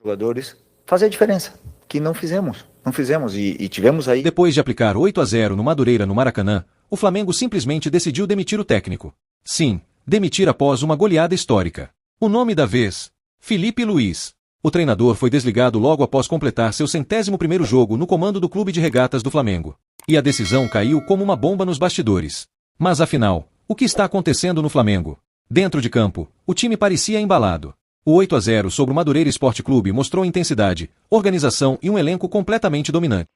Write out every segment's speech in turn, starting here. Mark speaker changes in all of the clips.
Speaker 1: Jogadores fazer a diferença, que não fizemos e tivemos aí.
Speaker 2: Depois de aplicar 8-0 no Madureira no Maracanã, o Flamengo simplesmente decidiu demitir o técnico. Sim, demitir após uma goleada histórica. O nome da vez: Felipe Luiz. O treinador foi desligado logo após completar seu 101º jogo no comando do Clube de Regatas do Flamengo. E a decisão caiu como uma bomba nos bastidores. Mas afinal, o que está acontecendo no Flamengo? Dentro de campo, o time parecia embalado. O 8-0 sobre o Madureira Esporte Clube mostrou intensidade, organização e um elenco completamente dominante.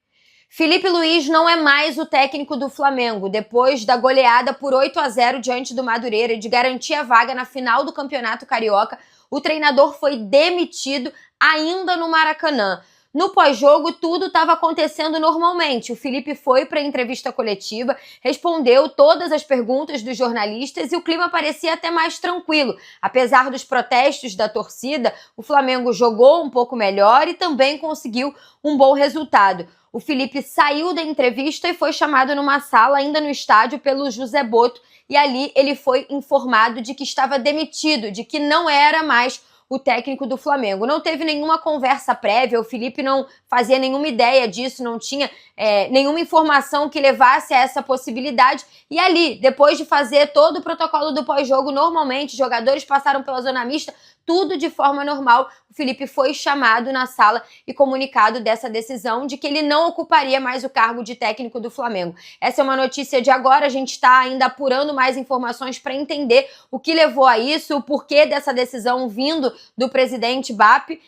Speaker 3: Felipe Luiz não é mais o técnico do Flamengo. Depois da goleada por 8-0 diante do Madureira e de garantir a vaga na final do Campeonato Carioca, o treinador foi demitido ainda no Maracanã. No pós-jogo, tudo estava acontecendo normalmente. O Felipe foi para a entrevista coletiva, respondeu todas as perguntas dos jornalistas e o clima parecia até mais tranquilo. Apesar dos protestos da torcida, o Flamengo jogou um pouco melhor e também conseguiu um bom resultado. O Felipe saiu da entrevista e foi chamado numa sala ainda no estádio pelo José Botto e ali ele foi informado de que estava demitido, de que não era mais o técnico do Flamengo. Não teve nenhuma conversa prévia, o Felipe não fazia nenhuma ideia disso, não tinha nenhuma informação que levasse a essa possibilidade. E ali, depois de fazer todo o protocolo do pós-jogo normalmente, os jogadores passaram pela zona mista, tudo de forma normal, o Felipe foi chamado na sala e comunicado dessa decisão de que ele não ocuparia mais o cargo de técnico do Flamengo. Essa é uma notícia de agora, a gente está ainda apurando mais informações para entender o que levou a isso, o porquê dessa decisão vindo do presidente BAP,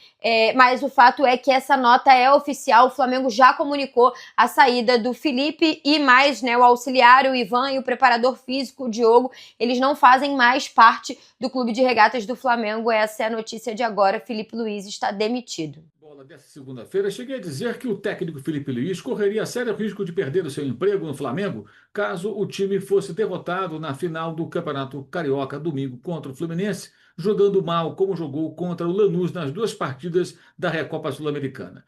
Speaker 3: mas o fato é que essa nota é oficial, o Flamengo já comunicou a saída do Felipe e mais, o auxiliar, o Ivan e o preparador físico, o Diogo, eles não fazem mais parte do Clube de Regatas do Flamengo. Essa é a notícia de agora, Felipe Luiz está demitido.
Speaker 4: Bola dessa segunda-feira, cheguei a dizer que o técnico Felipe Luiz correria sério risco de perder o seu emprego no Flamengo caso o time fosse derrotado na final do Campeonato Carioca domingo contra o Fluminense, jogando mal como jogou contra o Lanús nas duas partidas da Recopa Sul-Americana.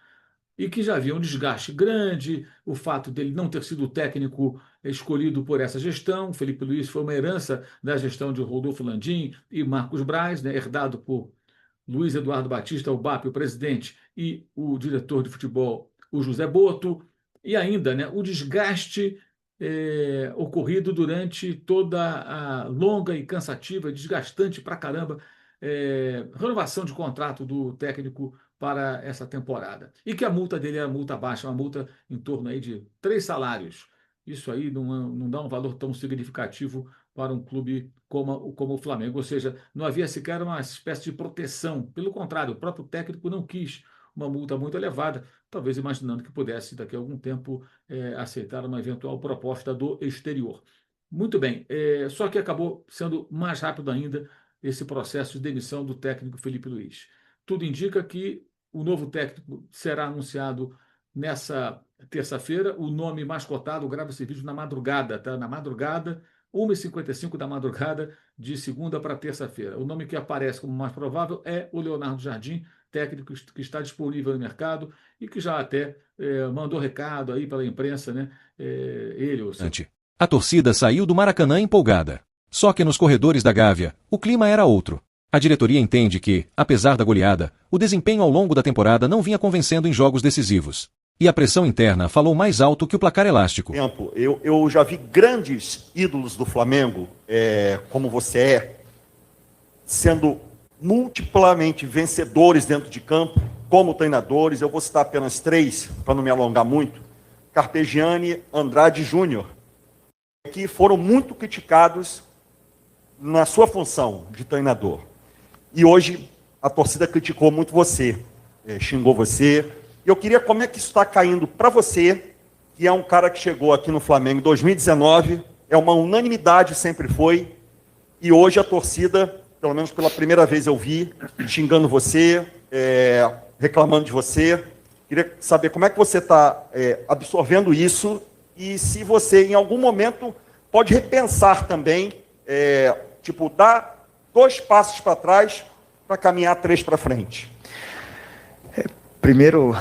Speaker 4: E que já havia um desgaste grande, o fato dele não ter sido o técnico escolhido por essa gestão. Felipe Luiz foi uma herança da gestão de Rodolfo Landim e Marcos Braz, herdado por Luiz Eduardo Batista, o BAP, o presidente, e o diretor de futebol, o José Botto, e ainda o desgaste ocorrido durante toda a longa e cansativa, desgastante pra caramba, renovação de contrato do técnico para essa temporada. E que a multa dele era multa baixa, uma multa em torno aí de 3 salários. Isso aí não dá um valor tão significativo para um clube como o Flamengo, ou seja, não havia sequer uma espécie de proteção. Pelo contrário, o próprio técnico não quis uma multa muito elevada, talvez imaginando que pudesse, daqui a algum tempo, aceitar uma eventual proposta do exterior. Muito bem, só que acabou sendo mais rápido ainda esse processo de demissão do técnico Felipe Luiz. Tudo indica que o novo técnico será anunciado nessa terça-feira. O nome mais cotado, grava esse vídeo na madrugada, tá? Na madrugada, 1h55 da madrugada, de segunda para terça-feira. O nome que aparece como mais provável é o Leonardo Jardim, técnico que está disponível no mercado e que já até mandou recado aí pela imprensa, ele ou seja.
Speaker 2: A torcida saiu do Maracanã empolgada. Só que nos corredores da Gávea, o clima era outro. A diretoria entende que, apesar da goleada, o desempenho ao longo da temporada não vinha convencendo em jogos decisivos. E a pressão interna falou mais alto que o placar elástico.
Speaker 5: Eu já vi grandes ídolos do Flamengo, como você sendo multiplamente vencedores dentro de campo, como treinadores. Eu vou citar apenas 3, para não me alongar muito. Carpegiani, Andrade Júnior, que foram muito criticados na sua função de treinador. E hoje a torcida criticou muito você, xingou você. E eu queria como é que isso está caindo para você, que é um cara que chegou aqui no Flamengo em 2019, é uma unanimidade, sempre foi, e hoje a torcida, pelo menos pela primeira vez eu vi, xingando você, reclamando de você. Queria saber como é que você está absorvendo isso e se você, em algum momento, pode repensar também, dar 2 passos para trás para caminhar 3 para frente.
Speaker 1: Primeiro,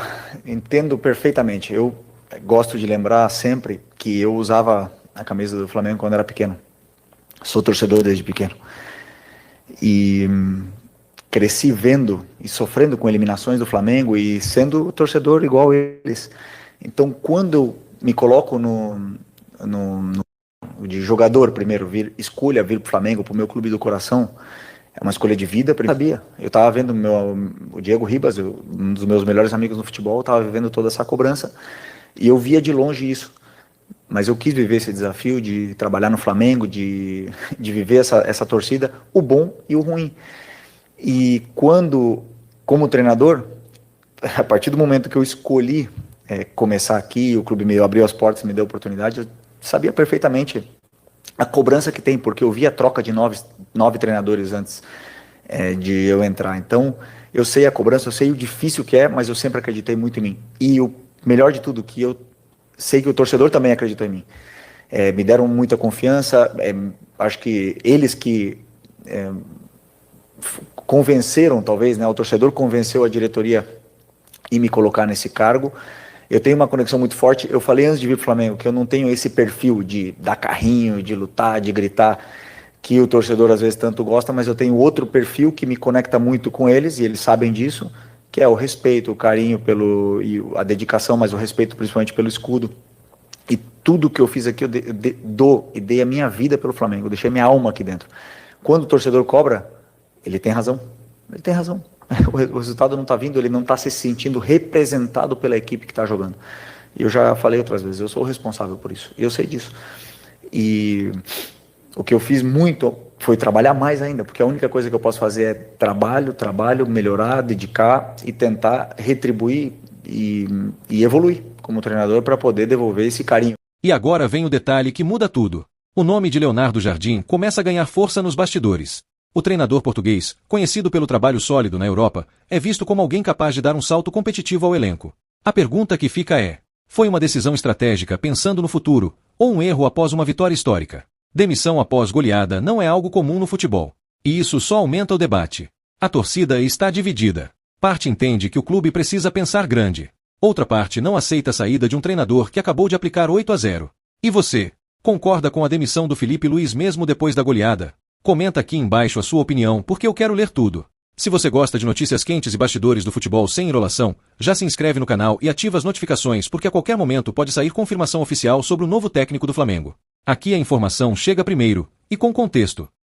Speaker 1: entendo perfeitamente. Eu gosto de lembrar sempre que eu usava a camisa do Flamengo quando era pequeno. Sou torcedor desde pequeno. E cresci vendo e sofrendo com eliminações do Flamengo e sendo torcedor igual eles. Então, quando eu me coloco de jogador primeiro, escolha vir para o Flamengo, para o meu clube do coração, é uma escolha de vida. Eu sabia, eu estava vendo o Diego Ribas, um dos meus melhores amigos no futebol, estava vivendo toda essa cobrança e eu via de longe isso. Mas eu quis viver esse desafio de trabalhar no Flamengo, de viver essa torcida, o bom e o ruim. E como treinador, a partir do momento que eu escolhi começar aqui, o clube me abriu as portas, me deu a oportunidade, eu sabia perfeitamente a cobrança que tem, porque eu vi a troca de nove treinadores antes de eu entrar. Então, eu sei a cobrança, eu sei o difícil que é, mas eu sempre acreditei muito em mim. E o melhor de tudo, que eu sei que o torcedor também acreditou em mim. Me deram muita confiança, acho que eles que convenceram, talvez, né, o torcedor convenceu a diretoria em me colocar nesse cargo. Eu tenho uma conexão muito forte. Eu falei antes de vir para o Flamengo que eu não tenho esse perfil de dar carrinho, de lutar, de gritar, que o torcedor às vezes tanto gosta, mas eu tenho outro perfil que me conecta muito com eles, e eles sabem disso, que é o respeito, o carinho e a dedicação, mas o respeito principalmente pelo escudo. E tudo que eu fiz aqui, eu dou e dei a minha vida pelo Flamengo, eu deixei minha alma aqui dentro. Quando o torcedor cobra, ele tem razão. Ele tem razão. O resultado não está vindo, ele não está se sentindo representado pela equipe que está jogando. E eu já falei outras vezes, eu sou o responsável por isso. E eu sei disso. E o que eu fiz muito foi trabalhar mais ainda, porque a única coisa que eu posso fazer é trabalho, melhorar, dedicar e tentar retribuir e evoluir como treinador para poder devolver esse carinho.
Speaker 2: E agora vem o detalhe que muda tudo. O nome de Leonardo Jardim começa a ganhar força nos bastidores. O treinador português, conhecido pelo trabalho sólido na Europa, é visto como alguém capaz de dar um salto competitivo ao elenco. A pergunta que fica é: foi uma decisão estratégica pensando no futuro, ou um erro após uma vitória histórica? Demissão após goleada não é algo comum no futebol. E isso só aumenta o debate. A torcida está dividida. Parte entende que o clube precisa pensar grande. Outra parte não aceita a saída de um treinador que acabou de aplicar 8-0. E você? Concorda com a demissão do Filipe Luís mesmo depois da goleada? Comenta aqui embaixo a sua opinião, porque eu quero ler tudo. Se você gosta de notícias quentes e bastidores do futebol sem enrolação, já se inscreve no canal e ativa as notificações, porque a qualquer momento pode sair confirmação oficial sobre o novo técnico do Flamengo. Aqui a informação chega primeiro, e com contexto.